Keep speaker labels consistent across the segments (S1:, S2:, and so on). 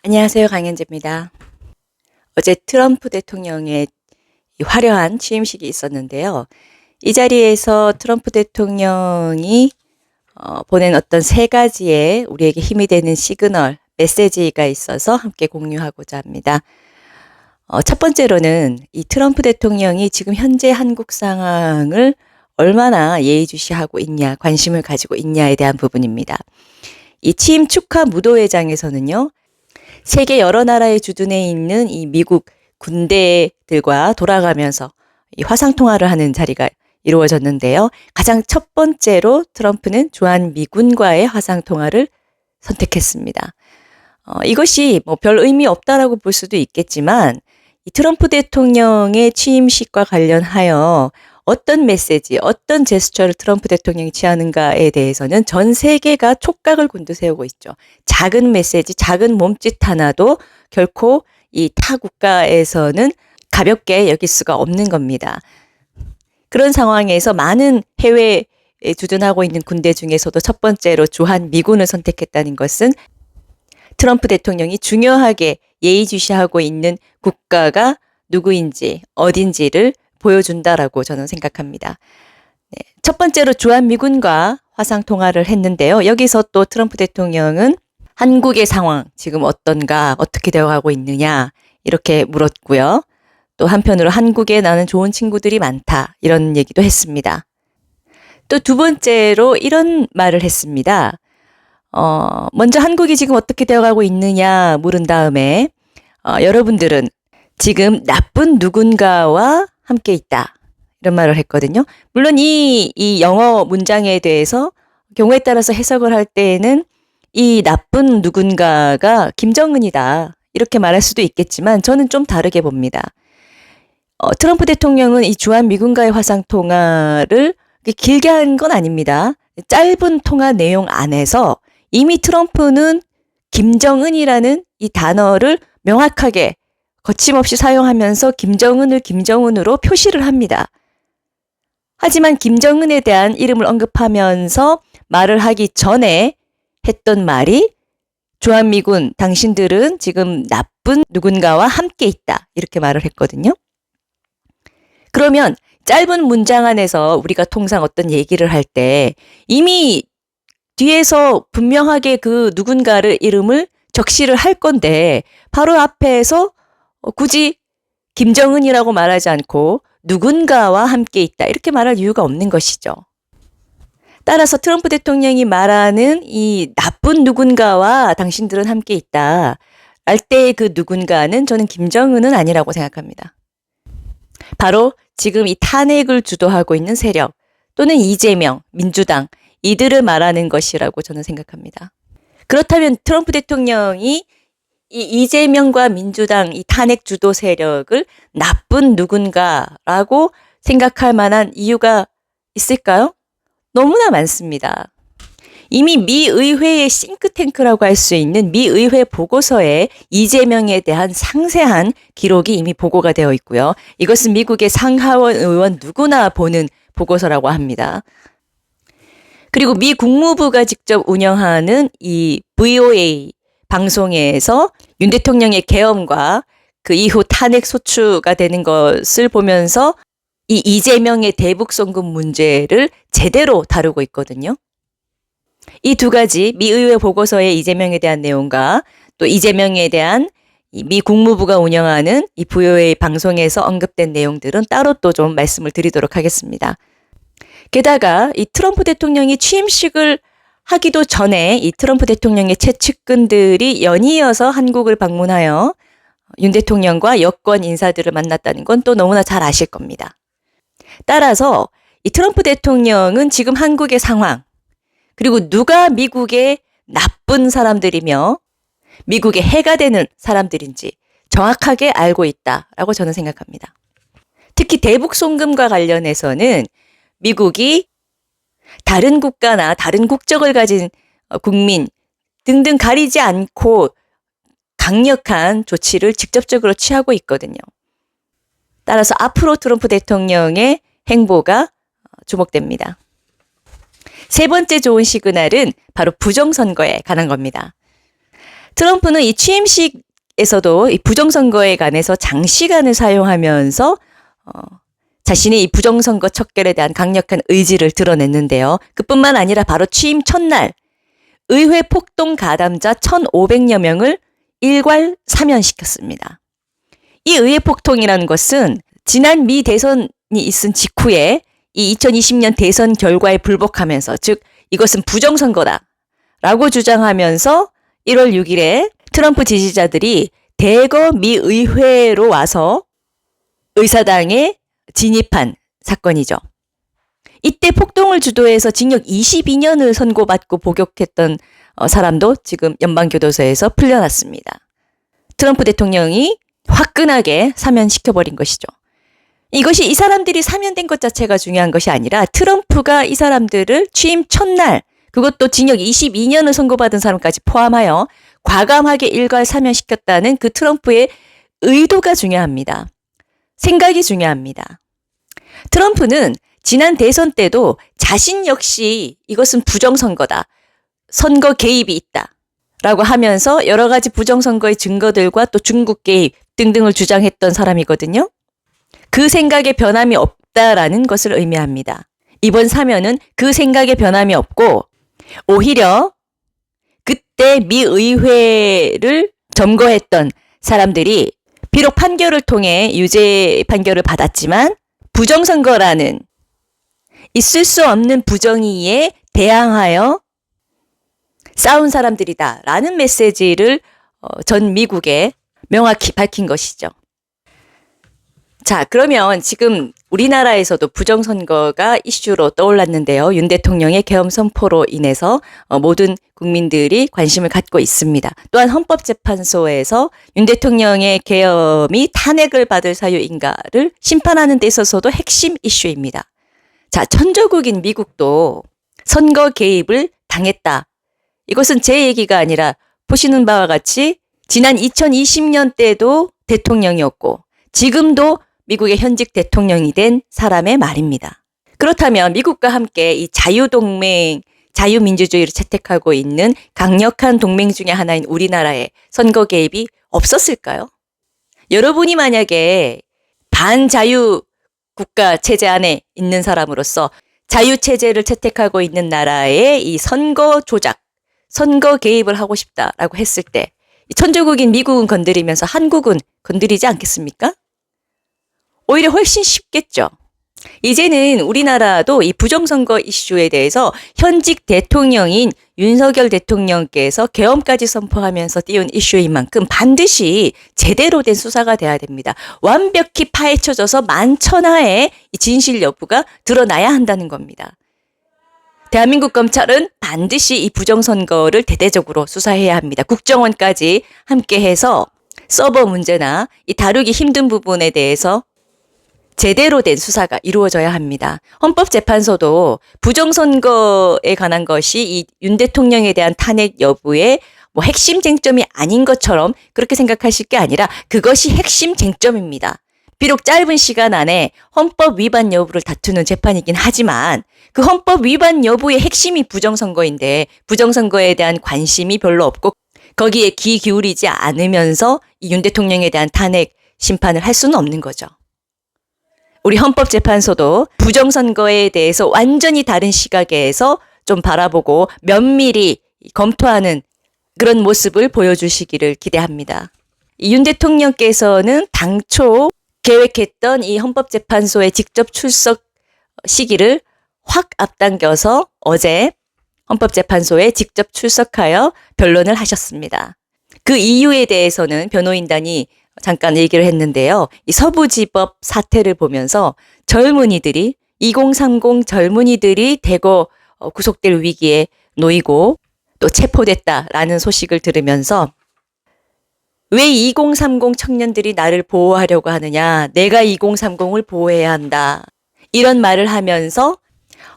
S1: 안녕하세요. 강현재입니다. 어제 트럼프 대통령의 이 화려한 취임식이 있었는데요. 이 자리에서 트럼프 대통령이 보낸 어떤 세 가지의 우리에게 힘이 되는 시그널, 메시지가 있어서 함께 공유하고자 합니다. 첫 번째로는 이 트럼프 대통령이 지금 현재 한국 상황을 얼마나 예의주시하고 있냐, 관심을 가지고 있냐에 대한 부분입니다. 이 취임 축하 무도회장에서는요. 세계 여러 나라에 주둔해 있는 이 미국 군대들과 돌아가면서 이 화상통화를 하는 자리가 이루어졌는데요. 가장 첫 번째로 트럼프는 주한 미군과의 화상통화를 선택했습니다. 이것이 뭐 별 의미 없다라고 볼 수도 있겠지만 이 트럼프 대통령의 취임식과 관련하여 어떤 메시지, 어떤 제스처를 트럼프 대통령이 취하는가에 대해서는 전 세계가 촉각을 곤두세우고 있죠. 작은 메시지, 작은 몸짓 하나도 결코 이 타 국가에서는 가볍게 여길 수가 없는 겁니다. 그런 상황에서 많은 해외에 주둔하고 있는 군대 중에서도 첫 번째로 주한 미군을 선택했다는 것은 트럼프 대통령이 중요하게 예의주시하고 있는 국가가 누구인지, 어딘지를 보여준다라고 저는 생각합니다. 네, 첫 번째로 주한미군과 화상통화를 했는데요. 여기서 또 트럼프 대통령은 한국의 상황 지금 어떤가, 어떻게 되어가고 있느냐 이렇게 물었고요. 또 한편으로 한국에 나는 좋은 친구들이 많다 이런 얘기도 했습니다. 또 두 번째로 이런 말을 했습니다. 먼저 한국이 지금 어떻게 되어가고 있느냐 물은 다음에 여러분들은 지금 나쁜 누군가와 함께 있다. 이런 말을 했거든요. 물론 이 영어 문장에 대해서 경우에 따라서 해석을 할 때에는 이 나쁜 누군가가 김정은이다. 이렇게 말할 수도 있겠지만 저는 좀 다르게 봅니다. 트럼프 대통령은 이 주한 미군과의 화상통화를 길게 한 건 아닙니다. 짧은 통화 내용 안에서 이미 트럼프는 김정은이라는 이 단어를 명확하게 거침없이 사용하면서 김정은을 김정은으로 표시를 합니다. 하지만 김정은에 대한 이름을 언급하면서 말을 하기 전에 했던 말이 주한미군 당신들은 지금 나쁜 누군가와 함께 있다. 이렇게 말을 했거든요. 그러면 짧은 문장 안에서 우리가 통상 어떤 얘기를 할 때 이미 뒤에서 분명하게 그 누군가를 이름을 적시를 할 건데 바로 앞에서 굳이 김정은이라고 말하지 않고 누군가와 함께 있다 이렇게 말할 이유가 없는 것이죠. 따라서 트럼프 대통령이 말하는 이 나쁜 누군가와 당신들은 함께 있다 할 때 그 누군가는 저는 김정은은 아니라고 생각합니다. 바로 지금 이 탄핵을 주도하고 있는 세력 또는 이재명, 민주당 이들을 말하는 것이라고 저는 생각합니다. 그렇다면 트럼프 대통령이 이 이재명과 민주당 이 탄핵 주도 세력을 나쁜 누군가라고 생각할 만한 이유가 있을까요? 너무나 많습니다. 이미 미 의회의 싱크탱크라고 할 수 있는 미 의회 보고서에 이재명에 대한 상세한 기록이 이미 보고가 되어 있고요. 이것은 미국의 상하원 의원 누구나 보는 보고서라고 합니다. 그리고 미 국무부가 직접 운영하는 이 VOA 방송에서 윤 대통령의 계엄과 그 이후 탄핵 소추가 되는 것을 보면서 이 이재명의 대북 송금 문제를 제대로 다루고 있거든요. 이 두 가지 미 의회 보고서의 이재명에 대한 내용과 또 이재명에 대한 미 국무부가 운영하는 이 VOA 방송에서 언급된 내용들은 따로 또 좀 말씀을 드리도록 하겠습니다. 게다가 이 트럼프 대통령이 취임식을 하기도 전에 이 트럼프 대통령의 최측근들이 연이어서 한국을 방문하여 윤 대통령과 여권 인사들을 만났다는 건 또 너무나 잘 아실 겁니다. 따라서 이 트럼프 대통령은 지금 한국의 상황, 그리고 누가 미국의 나쁜 사람들이며 미국의 해가 되는 사람들인지 정확하게 알고 있다라고 저는 생각합니다. 특히 대북 송금과 관련해서는 미국이 다른 국가나 다른 국적을 가진 국민 등등 가리지 않고 강력한 조치를 직접적으로 취하고 있거든요. 따라서 앞으로 트럼프 대통령의 행보가 주목됩니다. 세 번째 좋은 시그널은 바로 부정선거에 관한 겁니다. 트럼프는 이 취임식에서도 이 부정선거에 관해서 장시간을 사용하면서 자신의 이 부정선거 척결에 대한 강력한 의지를 드러냈는데요. 그뿐만 아니라 바로 취임 첫날 의회 폭동 가담자 1,500여 명을 일괄 사면시켰습니다. 이 의회 폭동이라는 것은 지난 미 대선이 있은 직후에 이 2020년 대선 결과에 불복하면서, 즉 이것은 부정선거다라고 주장하면서 1월 6일에 트럼프 지지자들이 대거 미 의회로 와서 의사당에 진입한 사건이죠. 이때 폭동을 주도해서 징역 22년을 선고받고 복역했던 사람도 지금 연방교도소에서 풀려났습니다. 트럼프 대통령이 화끈하게 사면시켜버린 것이죠. 이것이 이 사람들이 사면된 것 자체가 중요한 것이 아니라 트럼프가 이 사람들을 취임 첫날, 그것도 징역 22년을 선고받은 사람까지 포함하여 과감하게 일괄 사면시켰다는 그 트럼프의 의도가 중요합니다. 생각이 중요합니다. 트럼프는 지난 대선 때도 자신 역시 이것은 부정선거다, 선거 개입이 있다 라고 하면서 여러 가지 부정선거의 증거들과 또 중국 개입 등등을 주장했던 사람이거든요. 그 생각에 변함이 없다라는 것을 의미합니다. 이번 사면은 그 생각에 변함이 없고 오히려 그때 미 의회를 점거했던 사람들이 비록 판결을 통해 유죄 판결을 받았지만 부정선거라는 있을 수 없는 부정의에 대항하여 싸운 사람들이다라는 메시지를 전 미국에 명확히 밝힌 것이죠. 자, 그러면 지금 우리나라에서도 부정선거가 이슈로 떠올랐는데요. 윤 대통령의 계엄 선포로 인해서 모든 국민들이 관심을 갖고 있습니다. 또한 헌법재판소에서 윤 대통령의 계엄이 탄핵을 받을 사유인가를 심판하는 데 있어서도 핵심 이슈입니다. 자, 천조국인 미국도 선거 개입을 당했다. 이것은 제 얘기가 아니라 보시는 바와 같이 지난 2020년 때도 대통령이었고 지금도 미국의 현직 대통령이 된 사람의 말입니다. 그렇다면 미국과 함께 이 자유동맹, 자유민주주의를 채택하고 있는 강력한 동맹 중에 하나인 우리나라에 선거 개입이 없었을까요? 여러분이 만약에 반자유 국가 체제 안에 있는 사람으로서 자유체제를 채택하고 있는 나라의 이 선거 조작, 선거 개입을 하고 싶다라고 했을 때 천조국인 미국은 건드리면서 한국은 건드리지 않겠습니까? 오히려 훨씬 쉽겠죠. 이제는 우리나라도 이 부정선거 이슈에 대해서 현직 대통령인 윤석열 대통령께서 계엄까지 선포하면서 띄운 이슈인 만큼 반드시 제대로 된 수사가 돼야 됩니다. 완벽히 파헤쳐져서 만천하의 진실 여부가 드러나야 한다는 겁니다. 대한민국 검찰은 반드시 이 부정선거를 대대적으로 수사해야 합니다. 국정원까지 함께해서 서버 문제나 이 다루기 힘든 부분에 대해서 제대로 된 수사가 이루어져야 합니다. 헌법재판소도 부정선거에 관한 것이 이 윤 대통령에 대한 탄핵 여부의 핵심 쟁점이 아닌 것처럼 그렇게 생각하실 게 아니라 그것이 핵심 쟁점입니다. 비록 짧은 시간 안에 헌법 위반 여부를 다투는 재판이긴 하지만 그 헌법 위반 여부의 핵심이 부정선거인데 부정선거에 대한 관심이 별로 없고 거기에 귀 기울이지 않으면서 이 윤 대통령에 대한 탄핵 심판을 할 수는 없는 거죠. 우리 헌법재판소도 부정선거에 대해서 완전히 다른 시각에서 좀 바라보고 면밀히 검토하는 그런 모습을 보여주시기를 기대합니다. 윤 대통령께서는 당초 계획했던 이 헌법재판소의 직접 출석 시기를 확 앞당겨서 어제 헌법재판소에 직접 출석하여 변론을 하셨습니다. 그 이유에 대해서는 변호인단이 잠깐 얘기를 했는데요. 이 서부지법 사태를 보면서 젊은이들이 2030 젊은이들이 대거 구속될 위기에 놓이고 또 체포됐다라는 소식을 들으면서 왜 2030 청년들이 나를 보호하려고 하느냐, 내가 2030을 보호해야 한다, 이런 말을 하면서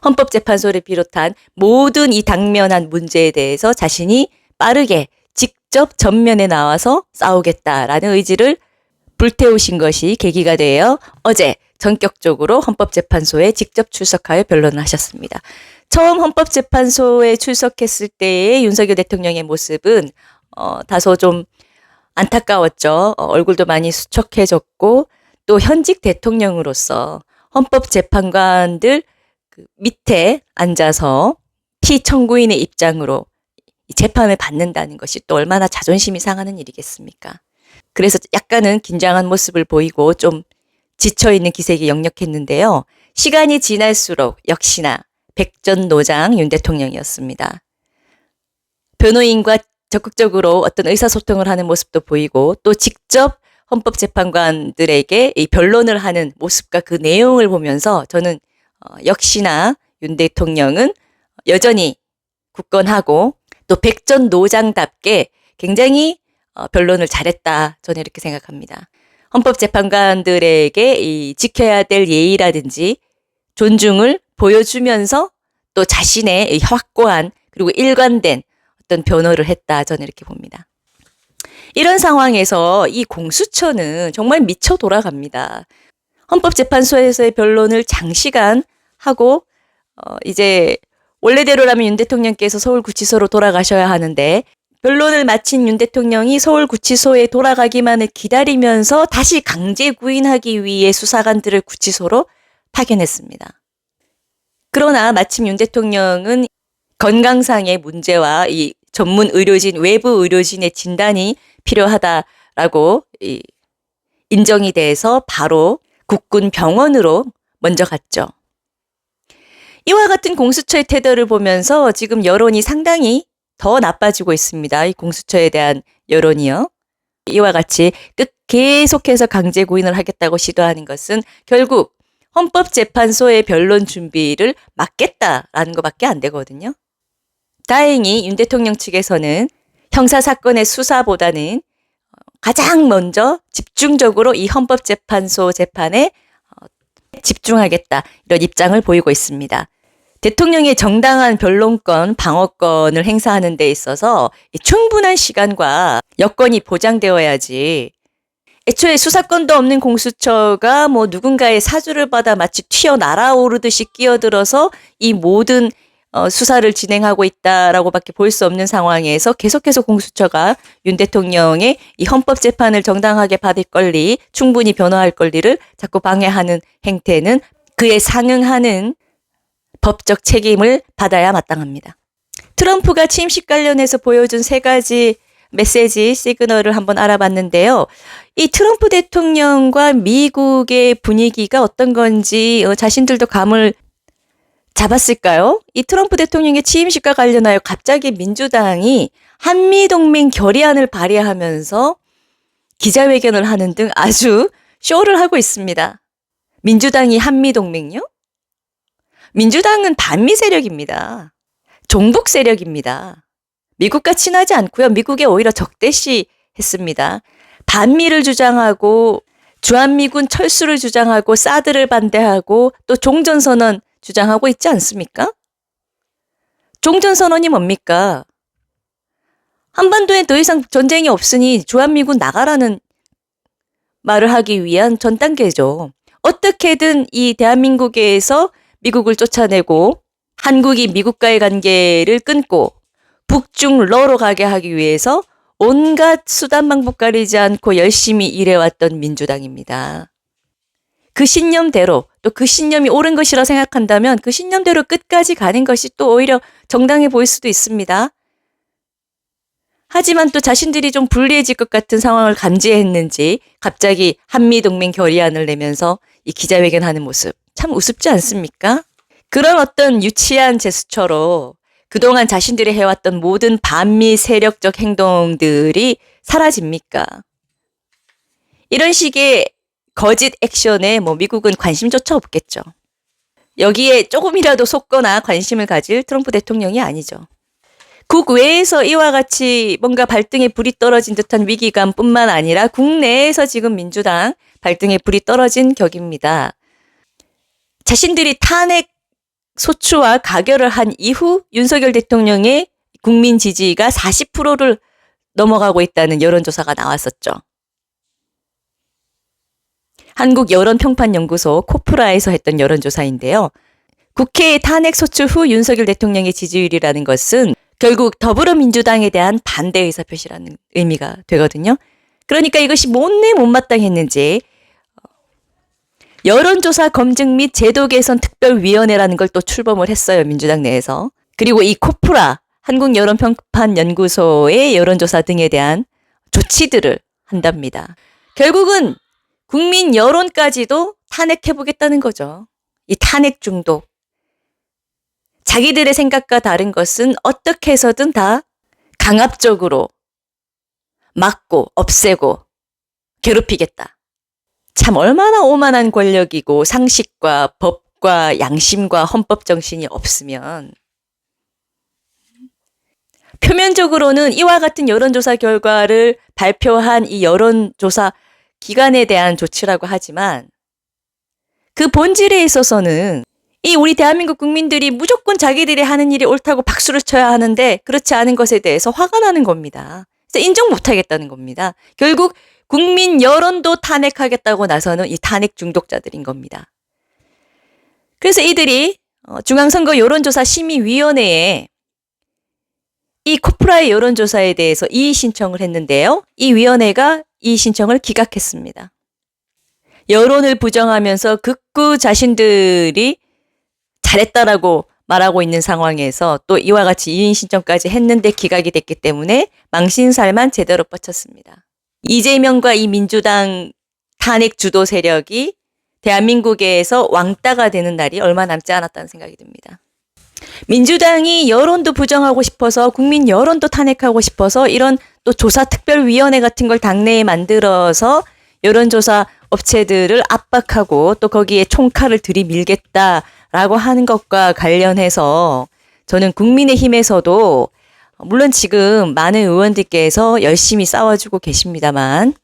S1: 헌법재판소를 비롯한 모든 이 당면한 문제에 대해서 자신이 빠르게 직접 전면에 나와서 싸우겠다라는 의지를 불태우신 것이 계기가 되어 어제 전격적으로 헌법재판소에 직접 출석하여 변론을 하셨습니다. 처음 헌법재판소에 출석했을 때의 윤석열 대통령의 모습은 다소 좀 안타까웠죠. 얼굴도 많이 수척해졌고 또 현직 대통령으로서 헌법재판관들 그 밑에 앉아서 피청구인의 입장으로 이 재판을 받는다는 것이 또 얼마나 자존심이 상하는 일이겠습니까? 그래서 약간은 긴장한 모습을 보이고 좀 지쳐있는 기색이 역력했는데요. 시간이 지날수록 역시나 백전노장 윤 대통령이었습니다. 변호인과 적극적으로 어떤 의사소통을 하는 모습도 보이고 또 직접 헌법재판관들에게 이 변론을 하는 모습과 그 내용을 보면서 저는 역시나 윤 대통령은 여전히 굳건하고 또 백전노장답게 굉장히 변론을 잘했다. 저는 이렇게 생각합니다. 헌법재판관들에게 이 지켜야 될 예의라든지 존중을 보여주면서 또 자신의 이 확고한 그리고 일관된 어떤 변호를 했다. 저는 이렇게 봅니다. 이런 상황에서 이 공수처는 정말 미쳐 돌아갑니다. 헌법재판소에서의 변론을 장시간 하고 이제 원래대로라면 윤 대통령께서 서울구치소로 돌아가셔야 하는데 변론을 마친 윤 대통령이 서울구치소에 돌아가기만을 기다리면서 다시 강제 구인하기 위해 수사관들을 구치소로 파견했습니다. 그러나 마침 윤 대통령은 건강상의 문제와 이 전문 의료진, 외부 의료진의 진단이 필요하다라고 인정이 돼서 바로 국군 병원으로 먼저 갔죠. 이와 같은 공수처의 태도를 보면서 지금 여론이 상당히 더 나빠지고 있습니다. 이 공수처에 대한 여론이요. 이와 같이 계속해서 강제 구인을 하겠다고 시도하는 것은 결국 헌법재판소의 변론 준비를 막겠다라는 것밖에 안 되거든요. 다행히 윤 대통령 측에서는 형사사건의 수사보다는 가장 먼저 집중적으로 이 헌법재판소 재판에 집중하겠다 이런 입장을 보이고 있습니다. 대통령의 정당한 변론권, 방어권을 행사하는 데 있어서 충분한 시간과 여건이 보장되어야지 애초에 수사권도 없는 공수처가 뭐 누군가의 사주를 받아 마치 튀어날아오르듯이 끼어들어서 이 모든 수사를 진행하고 있다라고밖에 볼 수 없는 상황에서 계속해서 공수처가 윤 대통령의 이 헌법재판을 정당하게 받을 권리, 충분히 변호할 권리를 자꾸 방해하는 행태는 그에 상응하는 법적 책임을 받아야 마땅합니다. 트럼프가 취임식 관련해서 보여준 3가지 메시지, 시그널을 한번 알아봤는데요. 이 트럼프 대통령과 미국의 분위기가 어떤 건지 자신들도 감을 잡았을까요? 이 트럼프 대통령의 취임식과 관련하여 갑자기 민주당이 한미동맹 결의안을 발의하면서 기자회견을 하는 등 아주 쇼를 하고 있습니다. 민주당이 한미동맹요? 민주당은 반미 세력입니다. 종북 세력입니다. 미국과 친하지 않고요. 미국에 오히려 적대시했습니다. 반미를 주장하고 주한미군 철수를 주장하고 사드를 반대하고 또 종전선언 주장하고 있지 않습니까? 종전선언이 뭡니까? 한반도에 더 이상 전쟁이 없으니 주한미군 나가라는 말을 하기 위한 전 단계죠. 어떻게든 이 대한민국에서 미국을 쫓아내고 한국이 미국과의 관계를 끊고 북중러로 가게 하기 위해서 온갖 수단 방법 가리지 않고 열심히 일해왔던 민주당입니다. 그 신념대로 또 그 신념이 옳은 것이라 생각한다면 그 신념대로 끝까지 가는 것이 또 오히려 정당해 보일 수도 있습니다. 하지만 또 자신들이 좀 불리해질 것 같은 상황을 감지했는지 갑자기 한미동맹 결의안을 내면서 이 기자회견하는 모습 참 우습지 않습니까? 그런 어떤 유치한 제스처로 그동안 자신들이 해왔던 모든 반미 세력적 행동들이 사라집니까? 이런 식의 거짓 액션에 미국은 관심조차 없겠죠. 여기에 조금이라도 속거나 관심을 가질 트럼프 대통령이 아니죠. 국외에서 이와 같이 뭔가 발등에 불이 떨어진 듯한 위기감뿐만 아니라 국내에서 지금 민주당 발등에 불이 떨어진 격입니다. 자신들이 탄핵 소추와 가결을 한 이후 윤석열 대통령의 국민 지지가 40%를 넘어가고 있다는 여론조사가 나왔었죠. 한국여론평판연구소 코프라에서 했던 여론조사인데요. 국회 탄핵 소추 후 윤석열 대통령의 지지율이라는 것은 결국 더불어민주당에 대한 반대 의사표시라는 의미가 되거든요. 그러니까 이것이 못내 못마땅했는지 여론조사 검증 및 제도 개선 특별위원회라는 걸 또 출범을 했어요. 민주당 내에서. 그리고 이 코프라 한국여론평판연구소의 여론조사 등에 대한 조치들을 한답니다. 결국은 국민 여론까지도 탄핵해보겠다는 거죠. 이 탄핵 중독. 자기들의 생각과 다른 것은 어떻게 해서든 다 강압적으로 막고 없애고 괴롭히겠다. 참 얼마나 오만한 권력이고 상식과 법과 양심과 헌법 정신이 없으면 표면적으로는 이와 같은 여론조사 결과를 발표한 이 여론조사 기관에 대한 조치라고 하지만 그 본질에 있어서는 이 우리 대한민국 국민들이 무조건 자기들이 하는 일이 옳다고 박수를 쳐야 하는데 그렇지 않은 것에 대해서 화가 나는 겁니다. 그래서 인정 못하겠다는 겁니다. 결국 국민 여론도 탄핵하겠다고 나서는 이 탄핵 중독자들인 겁니다. 그래서 이들이 중앙선거 여론조사 심의위원회에 이 코프라의 여론조사에 대해서 이의 신청을 했는데요. 이 위원회가 이의 신청을 기각했습니다. 여론을 부정하면서 극구 자신들이 잘했다라고 말하고 있는 상황에서 또 이와 같이 이의 신청까지 했는데 기각이 됐기 때문에 망신살만 제대로 뻗쳤습니다. 이재명과 이 민주당 탄핵 주도 세력이 대한민국에서 왕따가 되는 날이 얼마 남지 않았다는 생각이 듭니다. 민주당이 여론도 부정하고 싶어서 국민 여론도 탄핵하고 싶어서 이런 또 조사특별위원회 같은 걸 당내에 만들어서 여론조사 업체들을 압박하고 또 거기에 총칼을 들이밀겠다라고 하는 것과 관련해서 저는 국민의힘에서도 물론 지금 많은 의원들께서 열심히 싸워주고 계십니다만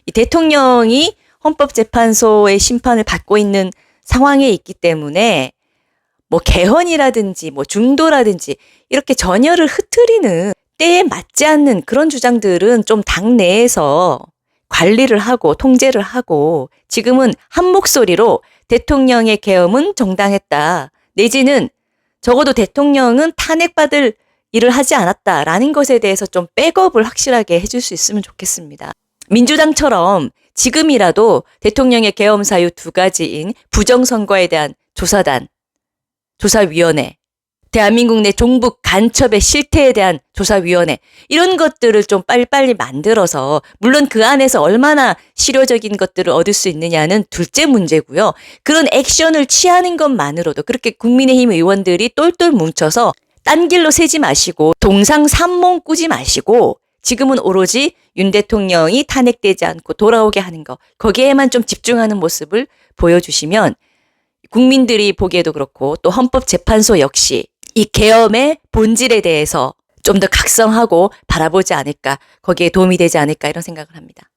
S1: 이 대통령이 헌법재판소의 심판을 받고 있는 상황에 있기 때문에 뭐 개헌이라든지 뭐 중도라든지 이렇게 전열을 흐트리는 때에 맞지 않는 그런 주장들은 좀 당내에서 관리를 하고 통제를 하고 지금은 한 목소리로 대통령의 계엄은 정당했다. 내지는 적어도 대통령은 탄핵받을 일을 하지 않았다라는 것에 대해서 좀 백업을 확실하게 해줄 수 있으면 좋겠습니다. 민주당처럼 지금이라도 대통령의 계엄 사유 두 가지인 부정선거에 대한 조사단, 조사위원회, 대한민국 내 종북 간첩의 실태에 대한 조사위원회 이런 것들을 좀 빨리빨리 만들어서 물론 그 안에서 얼마나 실효적인 것들을 얻을 수 있느냐는 둘째 문제고요. 그런 액션을 취하는 것만으로도 그렇게 국민의힘 의원들이 똘똘 뭉쳐서 딴 길로 새지 마시고 동상삼몽 꾸지 마시고 지금은 오로지 윤 대통령이 탄핵되지 않고 돌아오게 하는 거 거기에만 좀 집중하는 모습을 보여주시면 국민들이 보기에도 그렇고 또 헌법재판소 역시 이 계엄의 본질에 대해서 좀 더 각성하고 바라보지 않을까 거기에 도움이 되지 않을까 이런 생각을 합니다.